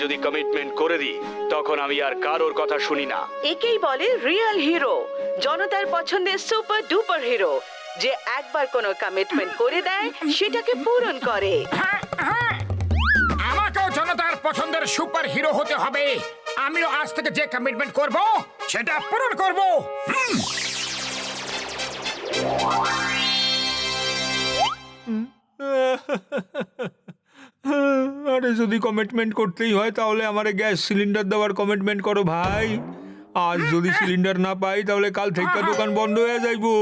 যদি কমিটমেন্ট করে দিই তখন আমি আর কারোর কথা শুনি না। একেই বলে রিয়েল হিরো, জনতার পছন্দের সুপার ডুপার হিরো, যে একবার কোনো কমিটমেন্ট করে দেয় সেটাকে পূরণ করে। আমাকেও জনতার পছন্দের সুপার হিরো হতে হবে। আমিও আজ থেকে যে কমিটমেন্ট করব সেটা পূরণ করব। আরে যদি কমিটমেন্ট করতেই হয় তাহলে আমারে গ্যাস সিলিন্ডার দেওয়ার কমিটমেন্ট করো ভাই। আজ যদি সিলিন্ডার না পাই তাহলে কাল থেকে দোকান বন্ধ হয়ে যাইবো।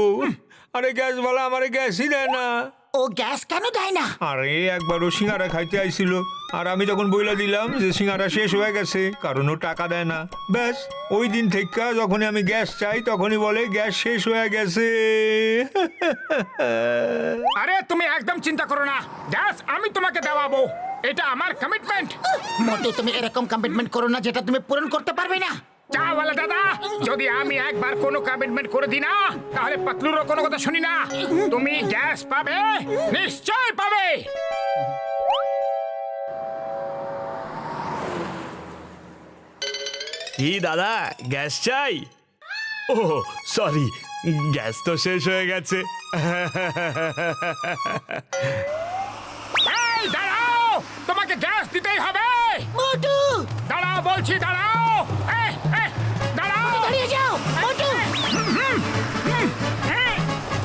আরে গ্যাসওয়ালা আমারে গ্যাসই দেয় না। ও গ্যাস কেন দেয় না? আরে একবারও সিঙ্গারা খাইতে আইছিল, আর আমি যখন বইলা দিলাম যে সিঙ্গারা শেষ হয়ে গেছে কারণ ও টাকা দেয় না, ব্যাস ওই দিন থেকে যখনই আমি গ্যাস চাই তখনই বলে গ্যাস শেষ হয়ে গেছে। আরে তুমি একদম চিন্তা করো না, গ্যাস আমি তোমাকে দেওয়াবো, এটা আমার কমিটমেন্ট। মোটে তুমি এরকম কমিটমেন্ট করো না যেটা তুমি পূরণ করতে পারবে না। চাওয়ালা দাদা, যদি আমি একবার কোনো কমিটমেন্ট করে দিই না তাহলে পাতলুরও কোনো কথা শুনি না। তুমি গ্যাস পাবে, নিশ্চয় পাবে। কি দাদা, গ্যাস চাই? ও সরি, গ্যাস তো শেষ হয়ে গেছে। এই দাঁড়াও, তোমাকে গ্যাস দিতেই হবে। মোটু দাঁড়াও বলছি, দাঁড়াও। দাঁড়াও, দাঁড়িয়ে যাও। মোটু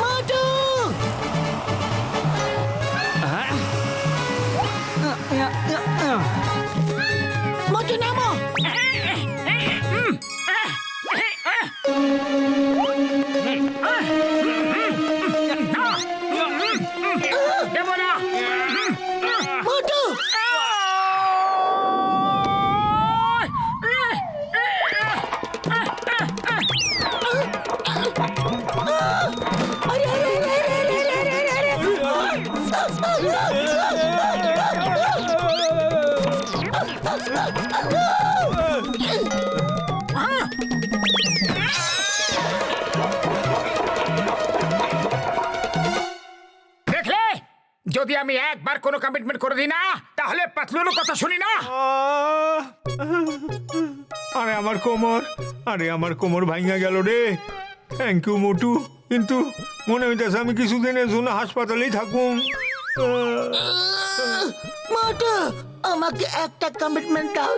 মোটু মোটু নামো। দেবো না। মোটু আরে আরে আরে আরে আরে দেখলে, যদি আমি একবার কোনো কমিটমেন্ট করে দিই না তাহলে পাতলুরও কথা শুনি না। আরে আমার কোমর, আরে আমার কোমর ভাঙা গেল রে। থ্যাংক ইউ মোটু, কিন্তু মনে হইতেছে আমি কিছুদিনের জন্য হাসপাতালেই থাকুম। মোটু আমাকে একটা কমিটমেন্ট দাও।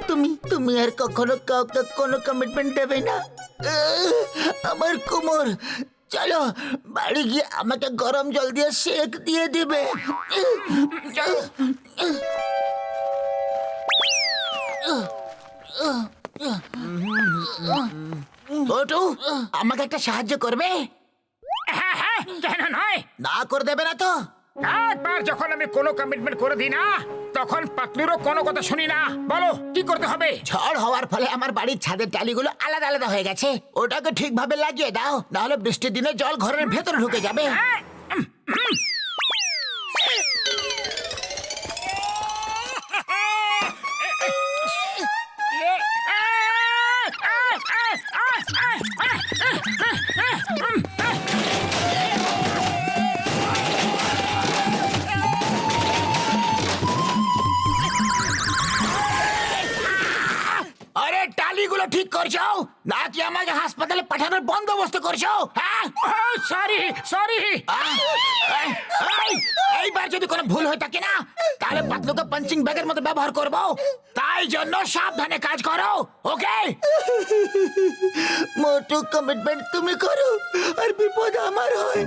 তুমি আর কখনো কাউকে কোনো কমিটমেন্ট দেবে না। আমার কোমর, চলো বাড়ি গিয়ে আমাকে গরম জল দিয়ে সেক দিয়ে দিবে। মোটু আমাকে একটা সাহায্য করবে? হ্যাঁ হ্যাঁ, কেন নয়। না করে দেবে না তো? একবার যখন আমি কোনো কমিটমেন্ট করে দিই না তখন পাতলুরও কোনো কথা শুনি না। বলো কি করতে হবে? ঝড় হওয়ার ফলে আমার বাড়ির ছাদের টালিগুলো আলাদা আলাদা হয়ে গেছে, ওটাকে ঠিকভাবে লাগিয়ে দাও, নাহলে বৃষ্টির দিনে জল ঘরের ভেতরে ঢুকে যাবে। আরে টালিগুলো ঠিক করছো নাকি আমাকে হাসপাতালে পাঠানোর বন্দোবস্ত করছো? হ্যাঁ, সরি সরি। এইবার যদি কোনো ভুল হয়ে থাকে না তাহলে পাতলুকে পাঞ্চিং ব্যাগের মতো ব্যবহার করব, তাই জন্য সাবধানে কাজ করো, ওকে? মোটু কমিটমেন্ট তুমি করো আর বিপদ আমার হয়।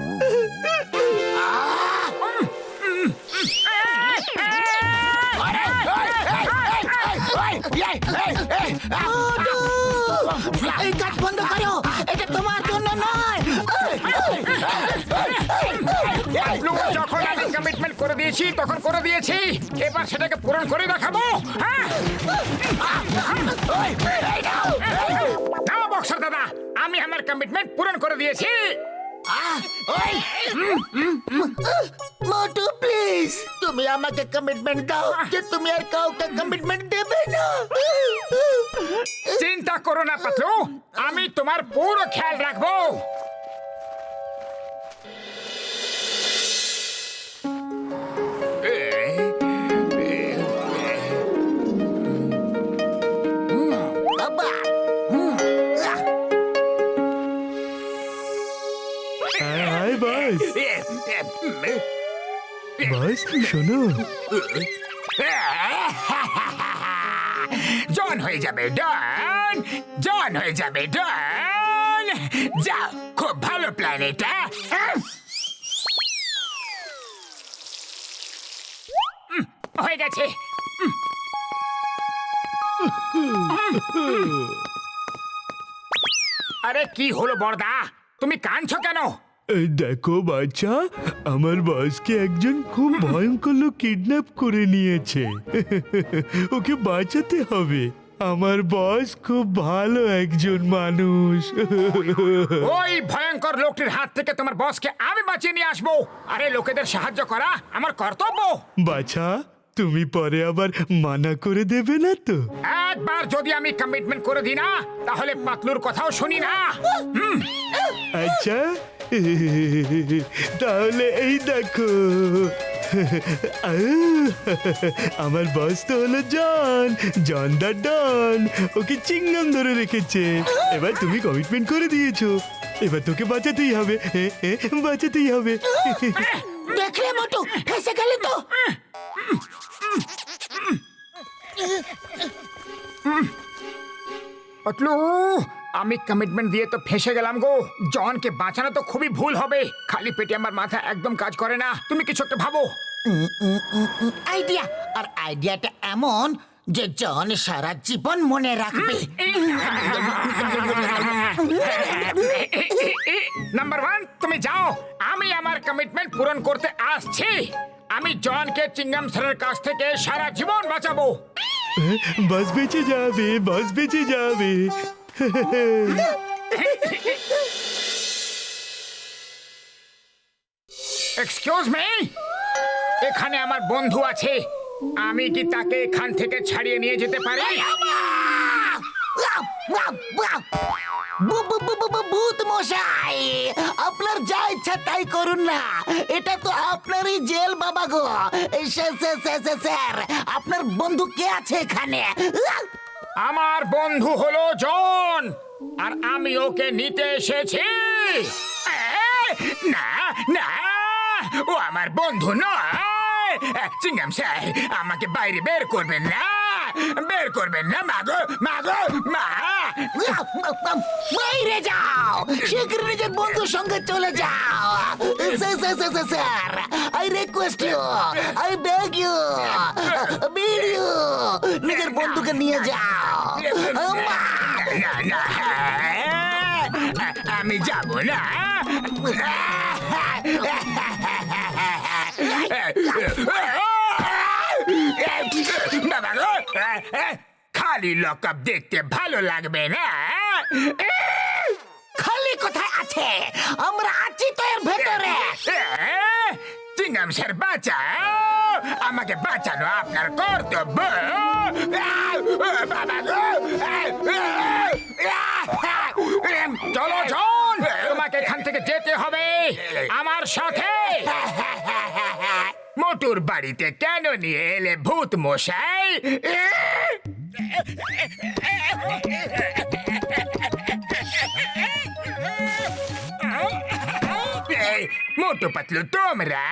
এই কাজ বন্ধ করো, এটা তোমার জন্য নয়। যখন আমি কমিটমেন্ট করে দিয়েছি তখন করে দিয়েছি, এবার সেটাকে পূরণ করে দেখাবো। না বক্সার দাদা, আমি আমার কমিটমেন্ট পূরণ করে দিয়েছি। মোটু প্লিজ, তুমি আমাকে কমিটমেন্ট দাও যে তুমি আর কাউকে কমিটমেন্ট দেবে না। চিন্তা করো না পাতলু, আমি তোমার পুরো খেয়াল রাখবো। বস শোনো, জন হয়ে যাবে ডন, জন হয়ে যাবে ডন। যা, খুব ভালো প্ল্যান এটা। হয়ে গেছে। আরে কি হলো বড়দা, তুমি কাঁদছো কেন? এই দেখো বাচ্চা, আমার বসকে একজন খুব ভয়ঙ্কর লোক কিডন্যাপ করে নিয়েছে। ওকে বাঁচাতে হবে। আমার বস খুব ভালো একজন মানুষ। ওই ভয়ঙ্কর লোকটির হাত থেকে তোমার বসকে আমি বাঁচিয়ে নিয়ে আসবো। আরে লোকেদের সাহায্য করা আমার কর্তব্য। বাছা, তুমি পরে আবার মানা করে দেবে না তো? একবার যদি আমি কমিটমেন্ট করে দিই না, তাহলে পাতলুর কথাও শুনি না। আচ্ছা, তাহলে এই দেখো, আমার বস তো হলো জন, জন দা ডন। ওকে চিংগাম ধরে রেখেছে। এবার তুমি কমিটমেন্ট করে দিয়েছো, এবার তোকে বাঁচাতেই হবে, বাঁচাতেই হবে। দেখলে মোটু, ফেসে গেলে তো। পাতলু, আমি কমিটমেন্ট দিয়ে তো ফেসে গেলাম গো। জনকে বাঁচানো তো খুবই ভুল হবে। খালি পেটে আমার মাথা একদম কাজ করে না। তুমি কিছু একটা ভাবো। আইডিয়া, আর আইডিয়াটা এমন যে জন সারা জীবন মনে রাখবে। নাম্বার 1, তুমি যাও, আমি আমার কমিটমেন্ট পূরণ করতে আসছি। আমি জনকে চিংগাম স্যারের কাছ থেকে সারা জীবন বাঁচাবো। বস বেঁচে যাবে, বস বেঁচে যাবে। এক্সকিউজ মি, এখানে আমার বন্ধু আছে। আমি কি তাকে এখান থেকে ছাড়িয়ে নিয়ে যেতে পারি? ভূত মশাই, আপনার যা ইচ্ছা তাই করুন না। এটা তো আপনারই জেল বাবা গো। স্যার, আপনার বন্ধু কে আছে এখানে? আমার বন্ধু হলো জন, আর আমি ওকে নিতে এসেছি। না না, ও আমার বন্ধু নয়। চিংগাম স্যার, আমাকে বাইরে বের করবেন না, বের করবেন না। মাগো মাগো মা, বাইরে যাও, শীঘ্র নিজের বন্ধুর সঙ্গে চলে যাও। Sir, I request you, I beg you, bid you, নিজের বন্ধুকে নিয়ে যাও। না না, আমি যাব না। বাবা গো, খালি লকআপ দেখতে ভালো লাগবে না। খালি কোথায় আছে? আমরা আছি তো এর ভেতরে। চিংগাম স্যার, বাঁচাও, আমাকে বাঁচানো আপনার কর্তব্য। বাবা গো, চলো জন, তোমাকে এখান থেকে যেতে হবে আমার সাথে। মোটুর বাড়িতে কেন নিয়ে এলে ভূত মশাই? মোটু পাতলু, তোমরা?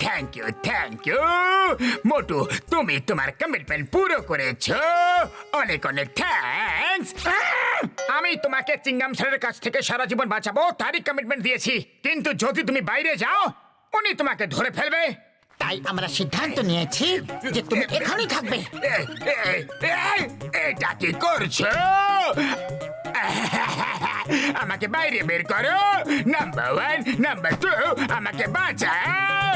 Thank you, thank you. Motu, তুমি তোমার কমিটমেন্ট পুরো করেছো, অনেক অনেক থ্যাঙ্কস। আমি তোমাকে চিংগাম স্যারের কাছ থেকে সারা জীবন বাঁচাবো, তারই কমিটমেন্ট দিয়েছি। কিন্তু যদি তুমি বাইরে যাও, উনি তোমাকে ধরে ফেলবে। তাই আমরা সিদ্ধান্ত নিয়েছি যে তুমি এখানেই থাকবে। এটা কি করছো? আমাকে বাইরে বের করো। নাম্বার 1, নাম্বার 2, আমাকে বাঁচাও।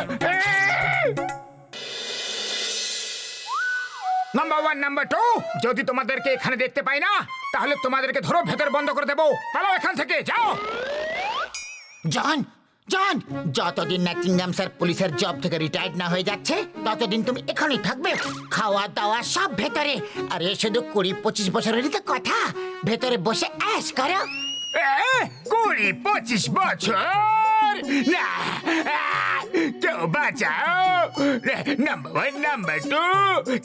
নাম্বার 1, নাম্বার 2, যদি তোমাদেরকে এখানে দেখতে পাই না, তাহলে তোমাদেরকে ধরো ভেতর বন্ধ করে দেবো। পালাও এখান থেকে, যাও। জন, জন, যতদিন না চিংগাম স্যার পুলিশের জব থেকে রিটায়ার্ড না হয়ে যাচ্ছে, ততদিন তুমি এখানেই থাকবে। খাওয়া দাওয়া সব ভেতরে। আর এ শুধু 20-25 বছরেরই তো কথা। ভেতরে বসে অ্যাশ করো। 20-25 বছর? না, কেউ বাঁচাও। নাম্বার 1, নাম্বার 2,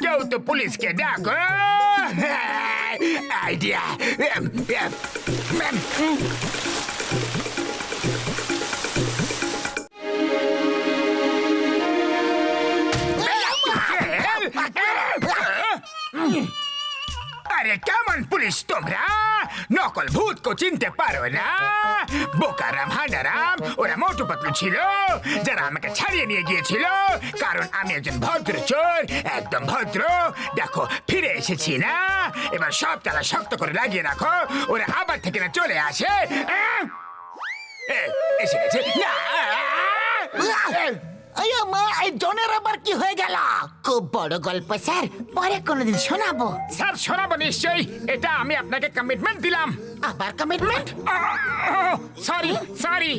কেউ তো পুলিশকে ডাকো। আইডিয়া। পুলিশ তোমরা নকল ভূত কো চিনতে পারো না? বোকারাম হান্ডারাম ওরা মোটু পাতলু ছিল যারা আমাকে ছাড়িয়ে নিয়ে গিয়েছিল, কারণ আমি একজন ভদ্র চোর, একদম ভদ্র। দেখো ফিরে এসেছি না, এবার সব তালা শক্ত করে লাগিয়ে রাখো, ওরা আবার থেকে না চলে আসে। এসে গেছে না। আরে মা, এই জনের আবার কি হয়ে গেল? খুব বড় গল্প স্যার, পরে কোনোদিন শোনাবো। স্যার শোনাবো নিশ্চয়ই, এটা আমি আপনাকে কমিটমেন্ট দিলাম। আবার কমিটমেন্ট? সরি